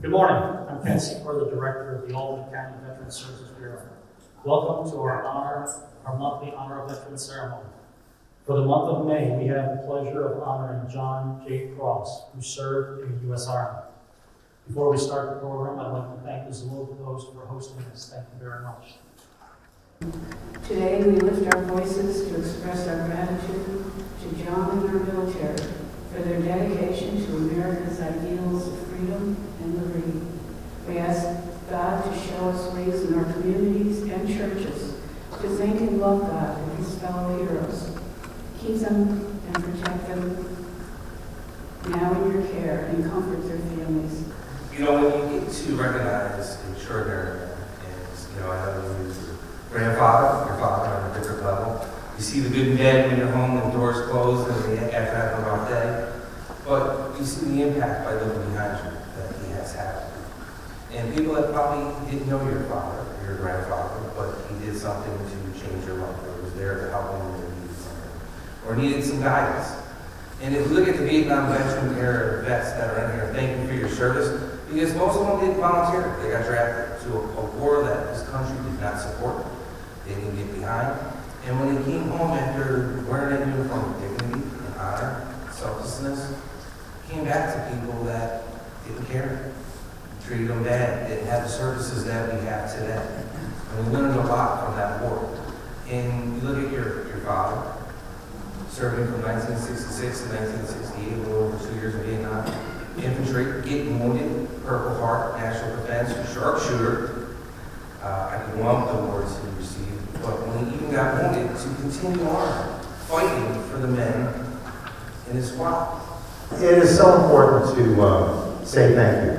Good morning. I'm Ken Secor, the Director of the Albany County Veterans Services Bureau. Welcome to our monthly Honor of Veterans ceremony. For the month of May, we have the pleasure of honoring John J Cross, who served in the U.S. Army. Before we start the program, I'd like to thank this local host for hosting this. Thank you very much. Today, we lift our voices to express our gratitude to John and our military for their dedication to America's ideals of freedom and liberty. We ask God to show us ways in our communities and churches to think and love God and His fellow heroes. Keep them and protect them now in your care and comfort their families. You know, when you get to recognize extraordinary men, and I know you use your grandfather, your father on a different level. You see the good men when you're home and the doors closed and they after having a rough day. But you see the impact by looking behind you that he has had. And people that probably didn't know your father or your grandfather, but he did something to change your life, or was there to help them when they needed something, or needed some guidance. And if you look at the Vietnam veteran era vets that are in here, thank you for your service, because most of them didn't volunteer. They got drafted to a war that this country did not support. They didn't get behind. And when they came home after wearing that uniform with dignity and honor, selflessness, came back to people that didn't care, treated them bad, didn't have the services that we have today. And we learned a lot from that war. And you look at your father, serving from 1966 to 1968, a little over 2 years in Vietnam, infantry, getting wounded, Purple Heart, National Defense, sharpshooter. I could lump the awards he received, but when he even got wounded, to continue on fighting for the men in his squad. It is so important to say thank you,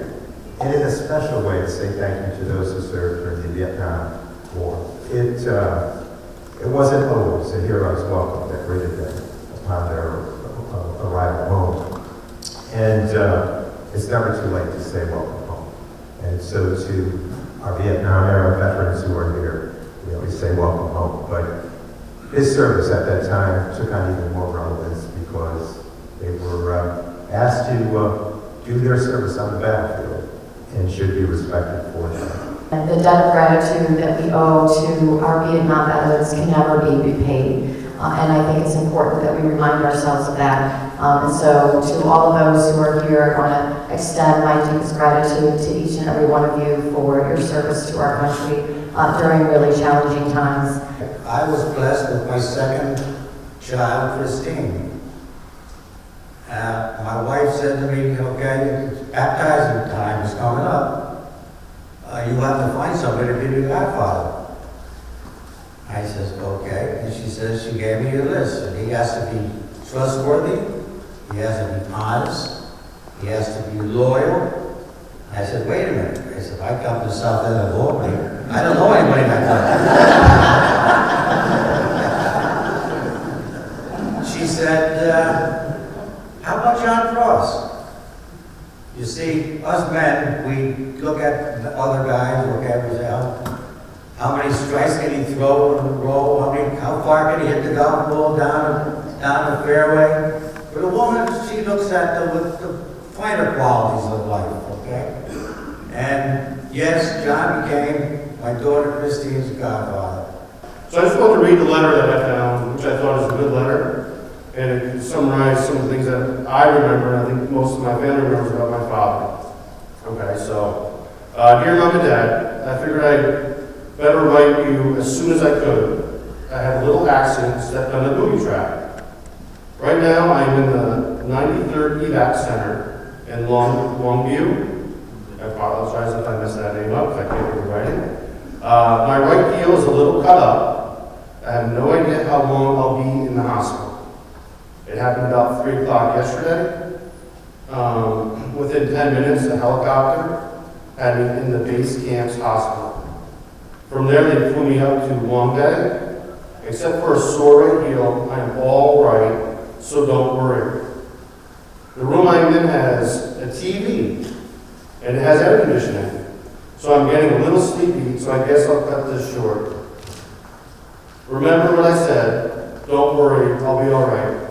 and in a special way to say thank you to those who served during the Vietnam War. It wasn't always a hero's welcome that greeted them upon their arrival home. And it's never too late to say welcome home. And so to our Vietnam era veterans who are here, we always say welcome home. But his service at that time took on even more relevance because they were asked to do their service on the battlefield and should be respected for that. And the debt of gratitude that we owe to our Vietnam veterans can never be repaid. And I think it's important that we remind ourselves of that. And so to all of those who are here, I want to extend my deepest gratitude to each and every one of you for your service to our country during really challenging times. I was blessed with my second child, Christine. My wife said to me, okay, baptizing time is coming up. You have to find somebody to be your godfather. I says, okay. And she says, she gave me a list. And he has to be trustworthy. He has to be honest. He has to be loyal. I said, wait a minute. I said, I come to South End of Albany. I don't know anybody like that. She said, how about John Cross? You see, us men, we look at the other guys, look at how many strikes can he throw in a row, how far can he hit the golf ball down the fairway. But a woman, she looks at the finer qualities of life, okay? And yes, John became my daughter Christine's godfather. So I just wanted to read the letter that I found, which I thought is a good letter. And it summarized some of the things that I remember, and I think most of my family remembers about my father. Okay, so, dear Mom and Dad, I figured I'd better write you as soon as I could. I had a little accident, stepped on a booby trap. Right now, I'm in the 93rd Evac Center in Longview. I apologize if I messed that name up, if I can't read writing. My right heel is a little cut up. I have no idea how long I'll be in the hospital. It happened about 3 o'clock yesterday. Within 10 minutes, a helicopter had me in the base camp's hospital. From there, they flew me up to Wombe. Except for a sore right heel, I am all right, so don't worry. The room I'm in has a TV, and it has air conditioning. So I'm getting a little sleepy, so I guess I'll cut this short. Remember what I said, don't worry, I'll be all right.